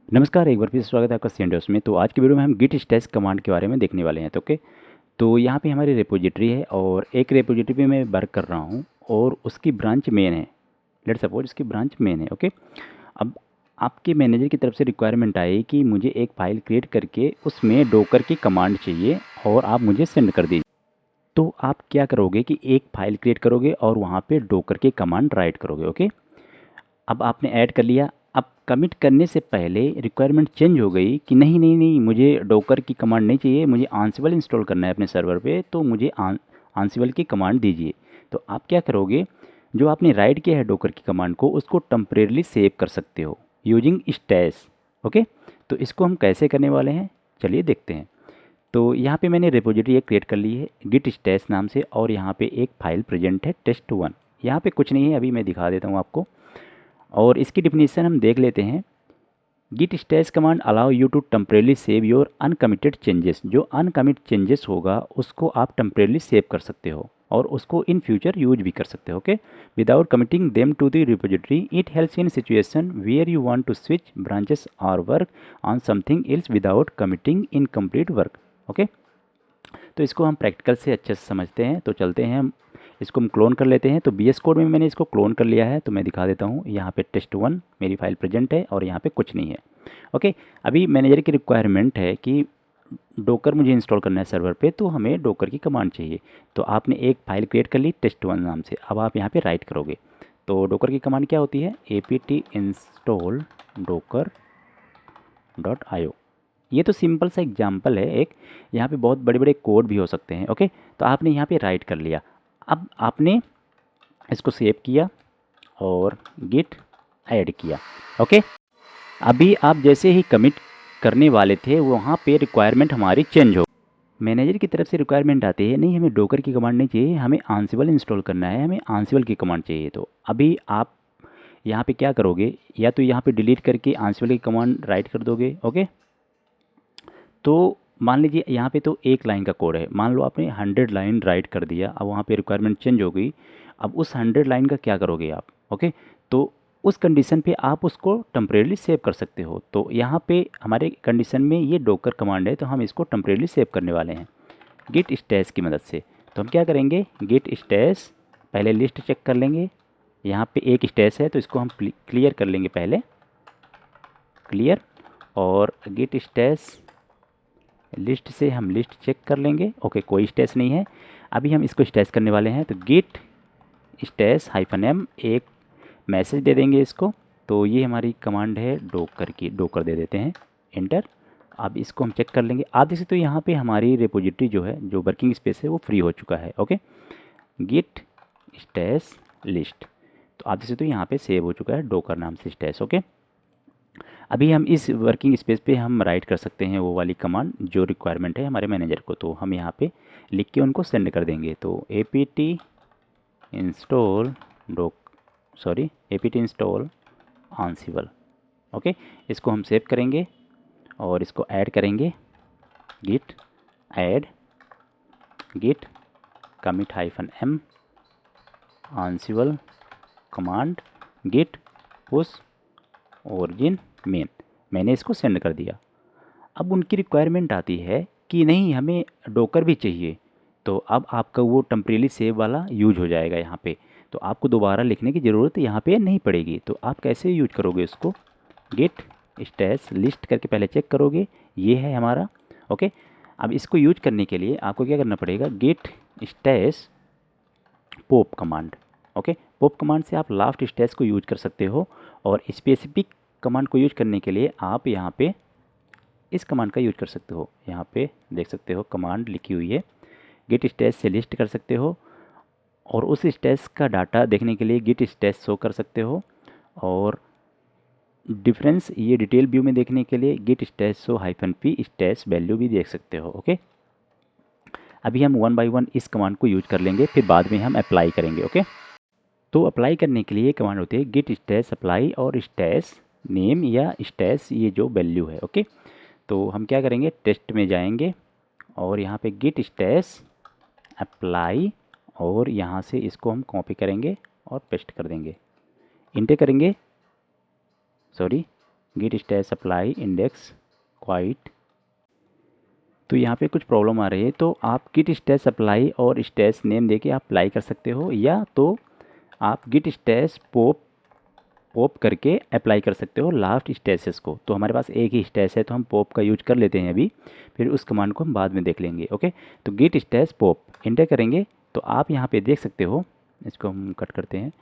नमस्कार, एक बार फिर स्वागत है आपका CNDOS में। तो आज की वीडियो में हम गिट स्टैश कमांड के बारे में देखने वाले हैं। तो ओके, तो यहाँ पे हमारी रिपोजिटरी है और एक रिपोजिटरी पे मैं वर्क कर रहा हूँ और उसकी ब्रांच मेन है। लेट्स सपोज इसकी ब्रांच मेन है। ओके, अब आपके मैनेजर की तरफ से रिक्वायरमेंट आई कि मुझे एक फ़ाइल क्रिएट करके उसमें डोकर की कमांड चाहिए और आप मुझे सेंड कर दीजिए। तो आप क्या करोगे कि एक फ़ाइल क्रिएट करोगे और वहाँ पे डोकर की कमांड राइट करोगे। ओके, अब आपने ऐड कर लिया। अब कमिट करने से पहले रिक्वायरमेंट चेंज हो गई कि नहीं नहीं नहीं, मुझे डोकर की कमांड नहीं चाहिए, मुझे आंसिबल इंस्टॉल करना है अपने सर्वर पे, तो मुझे आंसिबल की कमांड दीजिए। तो आप क्या करोगे, जो आपने राइट किया है डोकर की कमांड को, उसको टेम्परेरली सेव कर सकते हो यूजिंग स्टैश। ओके, तो इसको हम कैसे करने वाले हैं, चलिए देखते हैं। तो यहाँ पे मैंने रिपोजिटरी एक क्रिएट कर ली है गिट स्टैश नाम से, और यहाँ पे एक फाइल प्रेजेंट है test1। यहाँ पे कुछ नहीं है, अभी मैं दिखा देता हूँ आपको। और इसकी डिफिनीशन हम देख लेते हैं। Git stash command allow you to temporarily save your uncommitted changes. जो अनकमिट चेंजेस होगा उसको आप टेम्परेली सेव कर सकते हो और उसको इन फ्यूचर यूज भी कर सकते हो। Okay, without committing them to the repository. It helps in situation where you want to switch branches और work on something else without committing incomplete work. Okay, तो इसको हम प्रैक्टिकल से अच्छे से समझते हैं। तो चलते हैं, हम इसको हम क्लोन कर लेते हैं। तो VS कोड में मैंने इसको क्लोन कर लिया है, तो मैं दिखा देता हूँ। यहाँ पे test1 मेरी फाइल प्रेजेंट है और यहाँ पे कुछ नहीं है। ओके, अभी मैनेजर की रिक्वायरमेंट है कि डोकर मुझे इंस्टॉल करना है सर्वर पे, तो हमें डोकर की कमांड चाहिए। तो आपने एक फ़ाइल क्रिएट कर ली test1 नाम से। अब आप यहाँ पे राइट करोगे। तो डोकर की कमांड क्या होती है, apt install docker.io। ये तो सिंपल सा एग्जाम्पल है एक, यहाँ पे बहुत बड़े बड़े कोड भी हो सकते हैं। ओके, तो आपने यहाँ पे राइट कर लिया। अब आपने इसको सेव किया और गिट ऐड किया। ओके, अभी आप जैसे ही कमिट करने वाले थे वहाँ पे रिक्वायरमेंट हमारी चेंज हो। मैनेजर की तरफ से रिक्वायरमेंट आती है, नहीं हमें डोकर की कमांड नहीं चाहिए, हमें आंसिबल इंस्टॉल करना है, हमें आंसिबल की कमांड चाहिए। तो अभी आप यहाँ पे क्या करोगे, या तो यहाँ पे डिलीट करके आंसिबल की कमांड राइट कर दोगे। ओके, तो मान लीजिए यहाँ पे तो एक लाइन का कोड है, मान लो आपने 100 लाइन राइट कर दिया। अब वहाँ पे रिक्वायरमेंट चेंज हो गई। अब उस 100 लाइन का क्या करोगे आप। ओके, तो उस कंडीशन पे आप उसको टेम्परेली सेव कर सकते हो। तो यहाँ पे हमारे कंडीशन में ये डोकर कमांड है, तो हम इसको टेम्परेली सेव करने वाले हैं गिट स्टैश की मदद से। तो हम क्या करेंगे, गिट स्टैश, पहले लिस्ट चेक कर लेंगे। यहाँ पे एक स्टैश है तो इसको हम क्लियर कर लेंगे पहले, क्लियर। और गिट स्टैश लिस्ट से हम लिस्ट चेक कर लेंगे। ओके, कोई स्टैश नहीं है। अभी हम इसको स्टैश करने वाले हैं, तो गिट स्टैश -m एक मैसेज दे देंगे इसको। तो ये हमारी कमांड है डोकर की, डोकर दे देते हैं, एंटर। अब इसको हम चेक कर लेंगे। आधे से तो यहाँ पे हमारी रिपोजिटरी जो है, जो वर्किंग स्पेस है, वो फ्री हो चुका है। ओके, गिट स्टैश लिस्ट, तो आधे से तो यहाँ पे सेव हो चुका है डोकर नाम से स्टैश। ओके, अभी हम इस वर्किंग स्पेस पे हम राइट कर सकते हैं वो वाली कमांड जो रिक्वायरमेंट है हमारे मैनेजर को। तो हम यहाँ पे लिख के उनको सेंड कर देंगे। तो apt install doc apt install ansible। Okay, इसको हम सेव करेंगे और इसको ऐड करेंगे, git add git commit -m ansible command git push origin main। मैंने इसको सेंड कर दिया। अब उनकी रिक्वायरमेंट आती है कि नहीं हमें डोकर भी चाहिए। तो अब आपका वो टेम्परेली सेव वाला यूज हो जाएगा यहाँ पे। तो आपको दोबारा लिखने की ज़रूरत यहाँ पे नहीं पड़ेगी। तो आप कैसे यूज करोगे उसको, गेट स्टैश लिस्ट करके पहले चेक करोगे, ये है हमारा। ओके, अब इसको यूज करने के लिए आपको क्या करना पड़ेगा, git stash pop command. Okay, pop command से आप लास्ट स्टैश को यूज कर सकते हो। और स्पेसिफिक कमांड को यूज करने के लिए आप यहाँ पे इस कमांड का यूज कर सकते हो। यहाँ पे देख सकते हो कमांड लिखी हुई है, गिट स्टैश से लिस्ट कर सकते हो और उस स्टैश का डाटा देखने के लिए गिट स्टैश शो कर सकते हो। और डिफरेंस ये डिटेल व्यू में देखने के लिए git stash show -p stash value भी देख सकते हो। ओके, अभी हम 1 बाय 1 इस कमांड को यूज कर लेंगे, फिर बाद में हम अप्लाई करेंगे। ओके, तो अप्लाई करने के लिए कमांड होती है गिट स्टैश अप्लाई और स्टैश नेम या स्टैश ये जो वैल्यू है। ओके, तो हम क्या करेंगे, टेस्ट में जाएंगे और यहाँ पे गिट स्टैश अप्लाई, और यहाँ से इसको हम कॉपी करेंगे और पेस्ट कर देंगे, इंटर करेंगे, sorry git stage apply index quiet. तो यहाँ पे कुछ प्रॉब्लम आ रही है, तो आप गिट स्टेज अप्लाई और स्टेज नेम देके आप अप्लाई कर सकते हो, या तो आप गिट स्टेज पॉप करके अप्लाई कर सकते हो लास्ट स्टेसेस को। तो हमारे पास एक ही स्टेज है तो हम पॉप का यूज कर लेते हैं अभी, फिर उस कमांड को हम बाद में देख लेंगे। ओके, तो गिट स्टेज पॉप इंटर करेंगे तो आप यहाँ पे देख सकते हो, इसको हम कट करते हैं,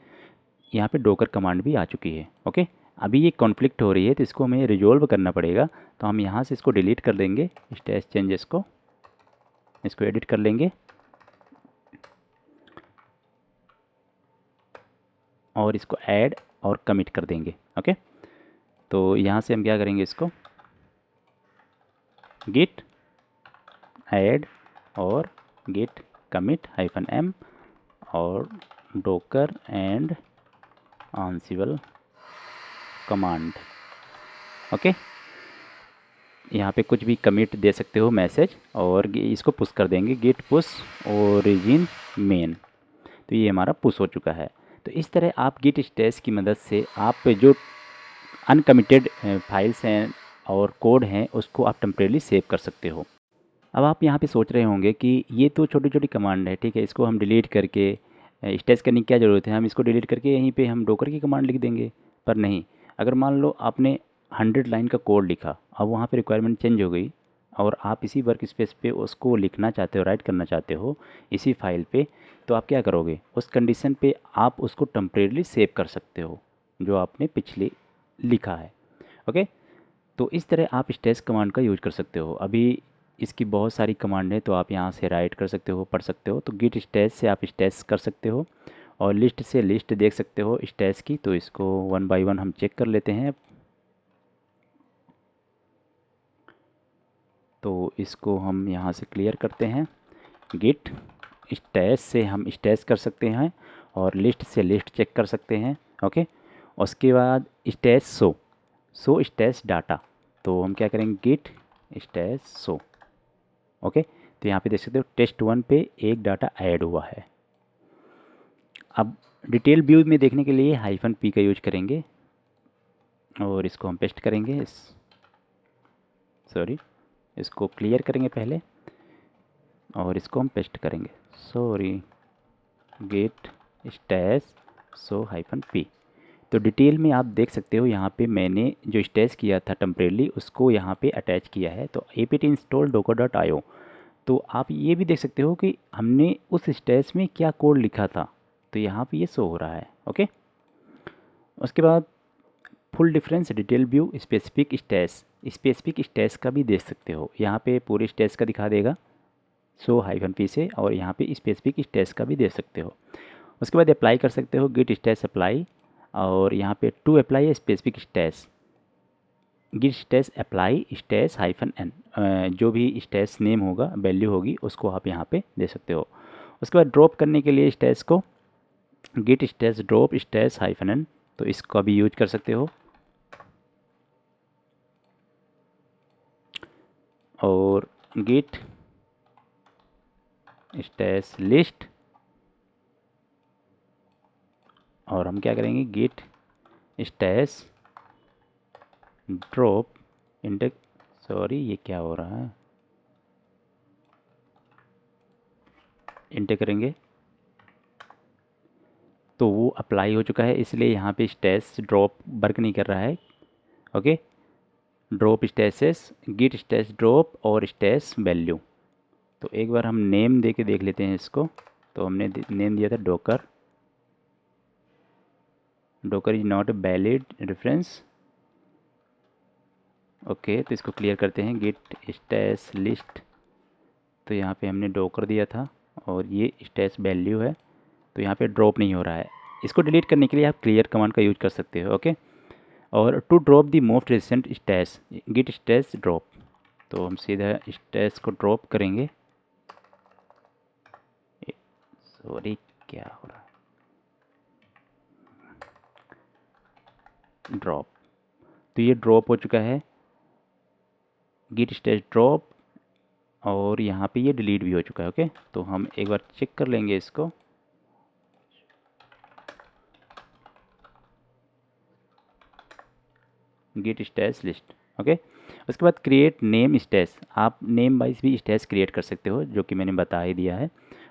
यहाँ पे डोकर कमांड भी आ चुकी है। ओके, अभी ये कॉन्फ्लिक्ट हो रही है तो इसको हमें रिजोल्व करना पड़ेगा। तो हम यहाँ से इसको डिलीट कर देंगे, स्टेज चेंजेस को, इसको एडिट कर लेंगे और इसको ऐड और कमिट कर देंगे। ओके, तो यहाँ से हम क्या करेंगे, इसको गिट ऐड और गिट कमिट -m और डोकर एंड आंसिबल कमांड। ओके, यहाँ पे कुछ भी कमिट दे सकते हो मैसेज, और इसको पुश कर देंगे गिट पुश ओरिजिन मेन। तो ये हमारा पुश हो चुका है। तो इस तरह आप गिट स्टेज की मदद से आप जो अनकमिटेड फाइल्स हैं और कोड हैं उसको आप टेम्परेली सेव कर सकते हो। अब आप यहाँ पे सोच रहे होंगे कि ये तो छोटी छोटी कमांड है, ठीक है, इसको हम डिलीट करके स्टेज करने की क्या ज़रूरत है, हम इसको डिलीट करके यहीं पे हम डोकर की कमांड लिख देंगे। पर नहीं, अगर मान लो आपने 100 लाइन का कोड लिखा, अब वहाँ पे रिक्वायरमेंट चेंज हो गई और आप इसी वर्क स्पेस पे उसको लिखना चाहते हो, राइट करना चाहते हो इसी फाइल पे, तो आप क्या करोगे, उस कंडीशन पे आप उसको टेम्परेरी सेव कर सकते हो जो आपने पिछले लिखा है। ओके, तो इस तरह आप स्टेज कमांड का यूज कर सकते हो। अभी इसकी बहुत सारी कमांड है तो आप यहाँ से राइट कर सकते हो, पढ़ सकते हो। तो गिट स्टेज से आप स्टेज कर सकते हो और लिस्ट से लिस्ट देख सकते हो स्टेज की। तो इसको वन बाय वन हम चेक कर लेते हैं। तो इसको हम यहाँ से क्लियर करते हैं। गिट स्टेज से हम स्टेज कर सकते हैं और लिस्ट से लिस्ट चेक कर सकते हैं। ओके, उसके बाद स्टेज सो स्टेज डाटा। तो हम क्या करेंगे, गिट स्टेज सो। ओके, तो यहाँ पे देख सकते हो test1 पे एक डाटा ऐड हुआ है। अब डिटेल व्यू में देखने के लिए -p का यूज करेंगे और इसको हम पेस्ट करेंगे, इसको क्लियर करेंगे पहले और इसको हम पेस्ट करेंगे। Git stage show -p। तो डिटेल में आप देख सकते हो यहाँ पे मैंने जो स्टेज किया था टेम्परेली उसको यहाँ पे अटैच किया है। तो apt install docker.io। तो आप ये भी देख सकते हो कि हमने उस स्टेज में क्या कोड लिखा था, तो यहाँ पे ये शो हो रहा है। ओके, उसके बाद full difference detail view specific stage का भी देख सकते हो। यहाँ पे पूरे स्टेज का दिखा देगा सो -p से, और यहाँ पे स्पेसिफिक स्टेज का भी दे सकते हो। उसके बाद अप्लाई कर सकते हो गिट स्टेज अप्लाई, और यहाँ पे to apply specific stage, git stage apply stage -n, जो भी स्टेज नेम होगा, वैल्यू होगी, उसको आप यहाँ पे दे सकते हो। उसके बाद ड्रॉप करने के लिए स्टेज को git stage drop stage -n, तो इसका भी यूज कर सकते हो। और गिट स्टेज लिस्ट, और हम क्या करेंगे, गिट स्टेज ड्रॉप इंडेक्स, ये क्या हो रहा है, इंटर करेंगे तो वो अप्लाई हो चुका है, इसलिए यहाँ पे स्टेज ड्रॉप वर्क नहीं कर रहा है। Okay, drop stashes, git stage drop और स्टेज वैल्यू। तो एक बार हम नेम दे के देख लेते हैं इसको। तो हमने नेम दिया था docker is not a valid reference. Okay, तो इसको क्लियर करते हैं, गिट स्टेज लिस्ट। तो यहाँ पे हमने डोकर दिया था और ये स्टेज वैल्यू है, तो यहाँ पे ड्रॉप नहीं हो रहा है। इसको डिलीट करने के लिए आप क्लियर कमांड का यूज कर सकते हो। ओके, और to drop the most recent stage, git stage drop. तो हम सीधा स्टेज को ड्रॉप करेंगे। क्या हो रहा है, ड्रॉप। तो ये ड्रॉप हो चुका है, गिट स्टेज ड्रॉप, और यहाँ पे ये डिलीट भी हो चुका है। ओके, तो हम एक बार चेक कर लेंगे इसको। Gate stash list. ओके, उसके बाद क्रिएट नेम स्टैश, आप नेम वाइज भी स्टैश क्रिएट कर सकते हो, जो कि मैंने बता ही दिया है।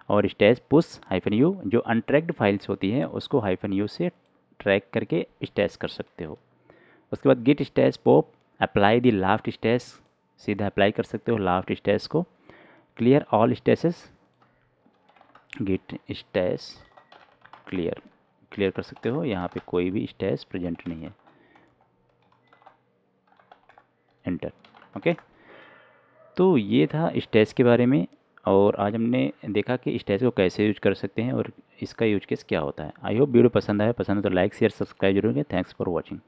और स्टैश पुश -u, जो अनट्रैक्ड फाइल्स होती हैं उसको -u से ट्रैक करके स्टैश कर सकते हो। उसके बाद git stash pop, apply the last stash, सीधा अप्लाई कर सकते हो लास्ट स्टैश को। Clear all stashes, git stash clear कर सकते हो, यहाँ पे कोई भी स्टैश प्रेजेंट नहीं है, एंटर। ओके, तो ये था स्टैश के बारे में, और आज हमने देखा कि स्टैश को कैसे यूज कर सकते हैं और इसका यूज केस क्या होता है। आई होप वीडियो पसंद आया, पसंद है तो लाइक शेयर सब्सक्राइब जरूर करें। Thanks for watching.